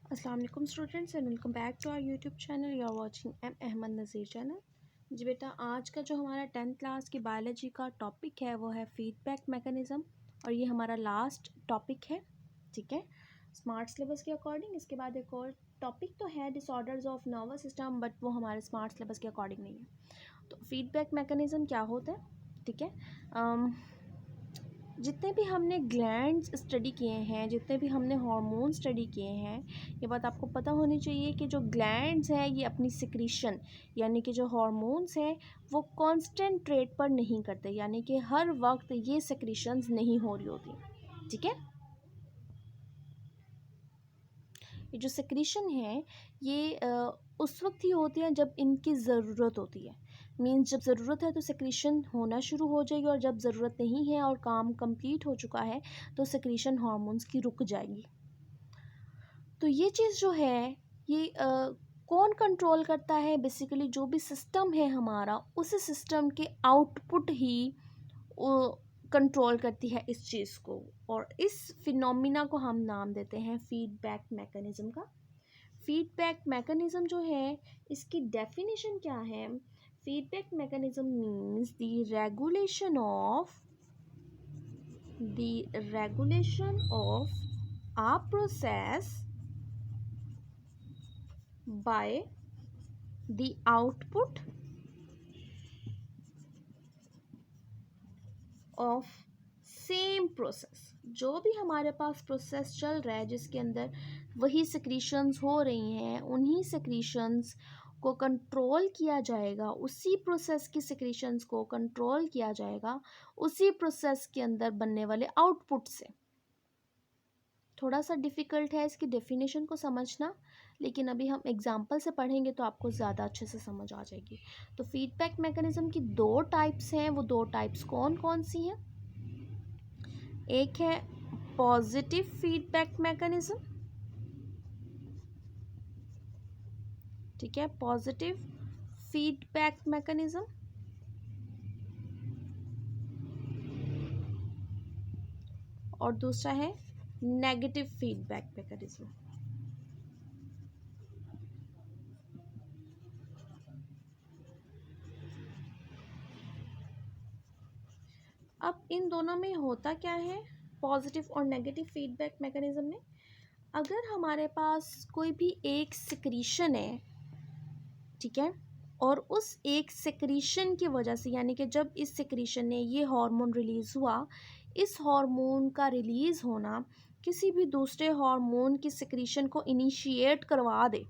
अस्सलाम वालेकुम students and welcome back to our YouTube channel. You are watching M Ahmad Nazir channel. जी बेटा, आज का जो हमारा 10th क्लास की बायोलॉजी का टॉपिक है वो है फीडबैक मैकेनिज़्म और ये हमारा लास्ट टॉपिक है। ठीक है, स्मार्ट सिलेबस के अकॉर्डिंग। इसके बाद एक और टॉपिक तो है disorders of nervous system, but वो हमारे स्मार्ट सिलेबस के अकॉर्डिंग नहीं है। तो फीडबैक मैकेनिज़्म क्या होता है? ठीक है, जितने भी हमने ग्लैंड्स स्टडी किए हैं, जितने भी हमने हार्मोन स्टडी किए हैं, ये बात आपको पता होनी चाहिए कि जो ग्लैंड्स हैं ये अपनी सिक्रीशन यानी कि जो हार्मोन्स हैं वो कांस्टेंट रेट पर नहीं करते, यानी कि हर वक्त ये सिक्रीशंस नहीं हो रही होती। ठीक है, ये जो सिक्रीशन है ये उस वक्त ही होती है जब इनकी ज़रूरत होती है। मीन्स जब ज़रूरत है तो सिक्रीशन होना शुरू हो जाएगी, और जब ज़रूरत नहीं है और काम कंप्लीट हो चुका है तो सिक्रीशन हार्मोन्स की रुक जाएगी। तो ये चीज़ जो है ये कौन कंट्रोल करता है? बेसिकली जो भी सिस्टम है हमारा, उस सिस्टम के आउटपुट ही कंट्रोल करती है इस चीज़ को, और इस फिनोमिना को हम नाम देते हैं फीडबैक मैकेनिज़्म का। फीडबैक मैकेनिज़्म जो है इसकी डेफिनेशन क्या है? Feedback mechanism means the regulation of a process by the output of same process. जो भी हमारे पास प्रोसेस चल रहा है जिसके अंदर वही सिक्रीशंस हो रही हैं, उन्हीं सिक्रीशंस को कंट्रोल किया जाएगा, उसी प्रोसेस की सिक्रीशंस को कंट्रोल किया जाएगा उसी प्रोसेस के अंदर बनने वाले आउटपुट से। थोड़ा सा डिफ़िकल्ट है इसकी डेफिनेशन को समझना, लेकिन अभी हम एग्जांपल से पढ़ेंगे तो आपको ज़्यादा अच्छे से समझ आ जाएगी। तो फीडबैक मैकेनिज़्म की दो टाइप्स हैं। वो दो टाइप्स कौन कौन सी हैं? एक है पॉजिटिव फीडबैक मैकेनिज़्म। ठीक है, पॉजिटिव फीडबैक मैकेनिज़्म। और दूसरा है नेगेटिव फीडबैक मैकेनिज़्म। अब इन दोनों में होता क्या है, पॉजिटिव और नेगेटिव फीडबैक मैकेनिज़्म में? अगर हमारे पास कोई भी एक सिक्रीशन है, ठीक है, और उस एक सिक्रीशन की वजह से, यानी कि जब इस सिक्रीशन ने ये हार्मोन रिलीज़ हुआ, इस हार्मोन का रिलीज़ होना किसी भी दूसरे हार्मोन की सिक्रीशन को इनिशिएट करवा दे,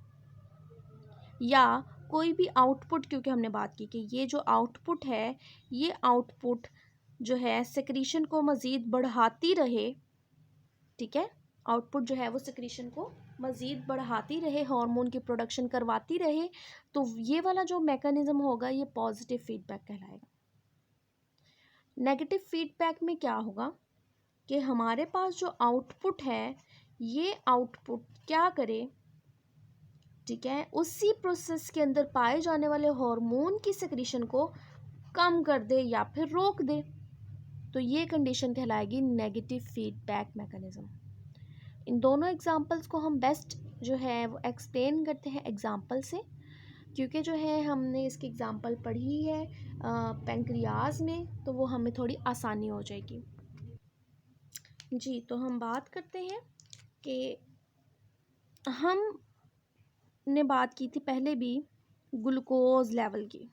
या कोई भी आउटपुट, क्योंकि हमने बात की कि ये जो आउटपुट है ये आउटपुट जो है सिक्रीशन को मज़ीद बढ़ाती रहे। ठीक है, आउटपुट जो है वो सिक्रीशन को मज़ीद बढ़ाती रहे, हार्मोन की प्रोडक्शन करवाती रहे, तो ये वाला जो मैकेनिज़्म होगा ये पॉजिटिव फीडबैक कहलाएगा। नेगेटिव फीडबैक में क्या होगा कि हमारे पास जो आउटपुट है ये आउटपुट क्या करे, ठीक है, उसी प्रोसेस के अंदर पाए जाने वाले हार्मोन की सिक्रीशन को कम कर दे या फिर रोक दे, तो ये कंडीशन कहलाएगी नेगेटिव फीडबैक मैकेनिज़्म। इन दोनों एग्जांपल्स को हम बेस्ट जो है वो एक्सप्लेन करते हैं एग्जांपल से, क्योंकि जो है हमने इसकी एग्जांपल पढ़ी है पेंक्रियाज में, तो वो हमें थोड़ी आसानी हो जाएगी। जी, तो हम बात करते हैं कि हमने बात की थी पहले भी ग्लूकोज लेवल की,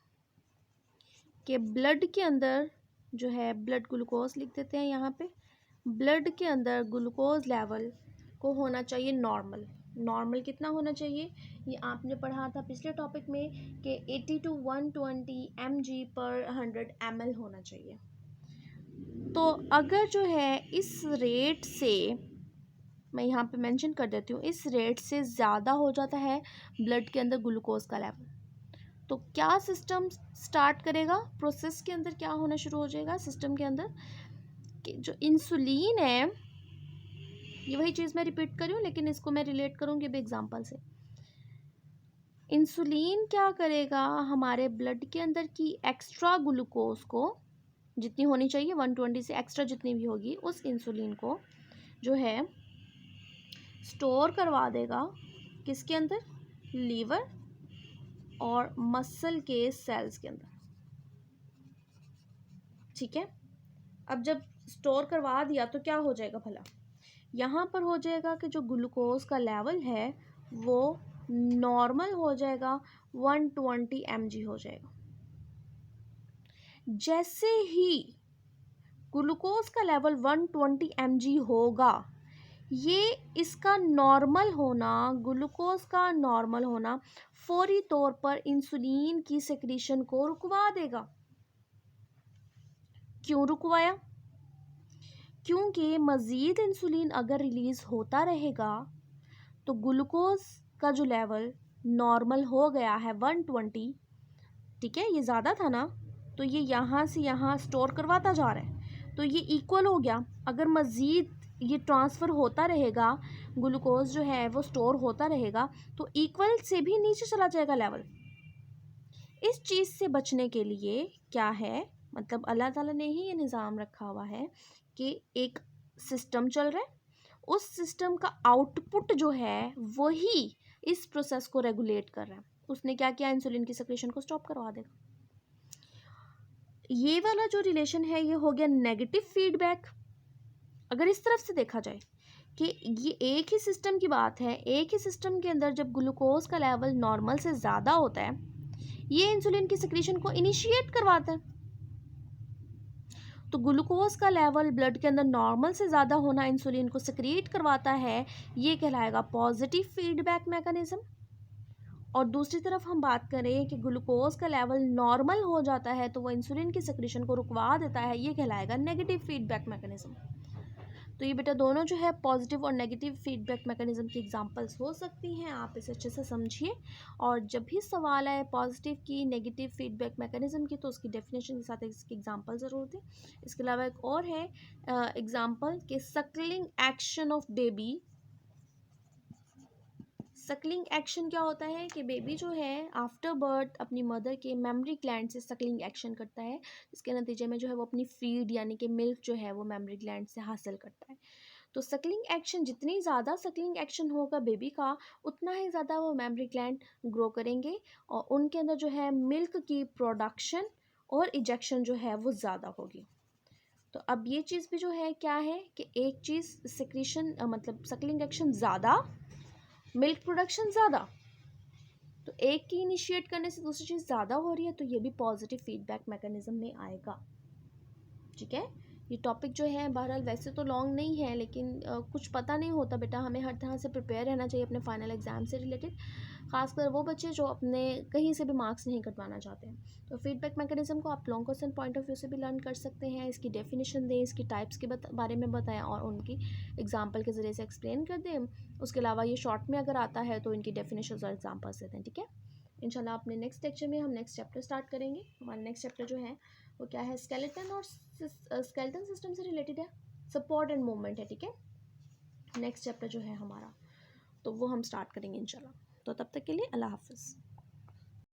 कि ब्लड के अंदर जो है ब्लड ग्लूकोज लिख देते हैं यहाँ पे, ब्लड के अंदर ग्लूकोज लेवल को होना चाहिए नॉर्मल। नॉर्मल कितना होना चाहिए? ये आपने पढ़ा था पिछले टॉपिक में कि 80 to 120 mg/100 ml होना चाहिए। तो अगर जो है इस रेट से, मैं यहाँ पे मेंशन कर देती हूँ, इस रेट से ज़्यादा हो जाता है ब्लड के अंदर ग्लूकोज का लेवल, तो क्या सिस्टम स्टार्ट करेगा? प्रोसेस के अंदर क्या होना शुरू हो जाएगा सिस्टम के अंदर कि जो इंसुलिन है, ये वही चीज़ मैं रिपीट कर रही हूँ लेकिन इसको मैं रिलेट करूँगी अब एग्जांपल से। इंसुलिन क्या करेगा? हमारे ब्लड के अंदर की एक्स्ट्रा ग्लूकोज को, जितनी होनी चाहिए 120 से एक्स्ट्रा जितनी भी होगी, उस इंसुलिन को जो है स्टोर करवा देगा किसके अंदर? लीवर और मसल के सेल्स के अंदर, ठीक है। अब जब स्टोर करवा दिया तो क्या हो जाएगा भला? यहाँ पर हो जाएगा कि जो ग्लूकोज का लेवल है वो नॉर्मल हो जाएगा, 120 mg हो जाएगा। जैसे ही ग्लूकोज का लेवल 120 mg होगा, ये इसका नॉर्मल होना, ग्लूकोज का नॉर्मल होना फौरी तौर पर इंसुलिन की सेक्रीशन को रुकवा देगा। क्यों रुकवाया? क्योंकि मज़ीद इंसुलिन अगर रिलीज़ होता रहेगा तो ग्लूकोज का जो लेवल नॉर्मल हो गया है 120, ठीक है, ये ज़्यादा था ना, तो ये यहाँ से यहाँ स्टोर करवाता जा रहा है, तो ये इक्वल हो गया। अगर मज़ीद ये ट्रांसफ़र होता रहेगा, ग्लूकोज जो है वो स्टोर होता रहेगा, तो इक्वल से भी नीचे चला जाएगा लेवल। इस चीज़ से बचने के लिए क्या है, मतलब अल्लाह ताला ने ही ये निज़ाम रखा हुआ है कि एक सिस्टम चल रहा है, उस सिस्टम का आउटपुट जो है वही इस प्रोसेस को रेगुलेट कर रहा है। उसने क्या किया? इंसुलिन की सेक्रेशन को स्टॉप करवा देगा। ये वाला जो रिलेशन है ये हो गया नेगेटिव फीडबैक। अगर इस तरफ से देखा जाए कि ये एक ही सिस्टम की बात है, एक ही सिस्टम के अंदर जब ग्लूकोज का लेवल नॉर्मल से ज़्यादा होता है, ये इंसुलिन की सेक्रेशन को इनिशिएट करवाता है। तो ग्लूकोज का लेवल ब्लड के अंदर नॉर्मल से ज़्यादा होना इंसुलिन को सेक्रेट करवाता है, ये कहलाएगा पॉजिटिव फीडबैक मैकेनिज्म। और दूसरी तरफ हम बात करें कि ग्लूकोज का लेवल नॉर्मल हो जाता है तो वो इंसुलिन की सेक्रेशन को रुकवा देता है, ये कहलाएगा नेगेटिव फीडबैक मैकेनिज्म। तो ये बेटा दोनों जो है पॉजिटिव और नेगेटिव फीडबैक मैकेनिज्म की एग्जांपल्स हो सकती हैं, आप इसे अच्छे से समझिए। और जब भी सवाल आए पॉजिटिव की, नेगेटिव फीडबैक मैकेनिज्म की, तो उसकी डेफिनेशन के साथ इसकी एग्जांपल ज़रूर दें। इसके अलावा एक और है एग्जांपल कि Suckling action of baby. Suckling action क्या होता है कि बेबी जो है आफ्टर बर्थ अपनी मदर के मेमरी ग्लैंड से सकलिंग एक्शन करता है, इसके नतीजे में जो है वो अपनी फीड यानी कि मिल्क जो है वो मेमरी ग्लैंड से हासिल करता है। तो सकलिंग एक्शन, जितनी ज़्यादा सकलिंग एक्शन होगा बेबी का, उतना ही ज़्यादा वो मेमरी ग्लैंड ग्रो करेंगे और उनके अंदर जो है मिल्क की प्रोडक्शन और इजेक्शन जो है वो ज़्यादा होगी। तो अब ये चीज़ भी जो है क्या है कि एक चीज़ सेक्रीशन मतलब सकलिंग एक्शन ज़्यादा, मिल्क प्रोडक्शन ज़्यादा, तो एक की इनिशिएट करने से दूसरी चीज़ ज़्यादा हो रही है, तो ये भी पॉजिटिव फीडबैक मैकेनिज्म में आएगा। ठीक है, ये टॉपिक जो है बहरहाल वैसे तो लॉन्ग नहीं है, लेकिन कुछ पता नहीं होता बेटा, हमें हर तरह से प्रिपेयर रहना चाहिए अपने फाइनल एग्ज़ाम से रिलेटेड, खासकर वो बच्चे जो अपने कहीं से भी मार्क्स नहीं कटवाना चाहते हैं। तो फीडबैक मैकेनिज्म को आप long question point of view से भी लर्न कर सकते हैं, इसकी डेफिनेशन दें, इसकी टाइप्स के बारे में बताएं और उनकी एग्जाम्पल के ज़रिए से एक्सप्लेन कर दें। उसके अलावा ये शॉर्ट में अगर आता है तो इनकी डेफिनेशन और एग्जाम्पल्स देते हैं। ठीक है, इंशाल्लाह अपने नेक्स्ट लेक्चर में हम नेक्स्ट चैप्टर स्टार्ट करेंगे। हमारा नेक्स्ट चैप्टर जो है वो क्या है, स्केलेटन और स्केलेटन सिस्टम से रिलेटेड है, सपोर्ट एंड मूवमेंट है। ठीक है, नेक्स्ट चैप्टर जो है हमारा तो वो हम स्टार्ट करेंगे इंशाल्लाह। तो तब तक के लिए अल्लाह हाफिज़।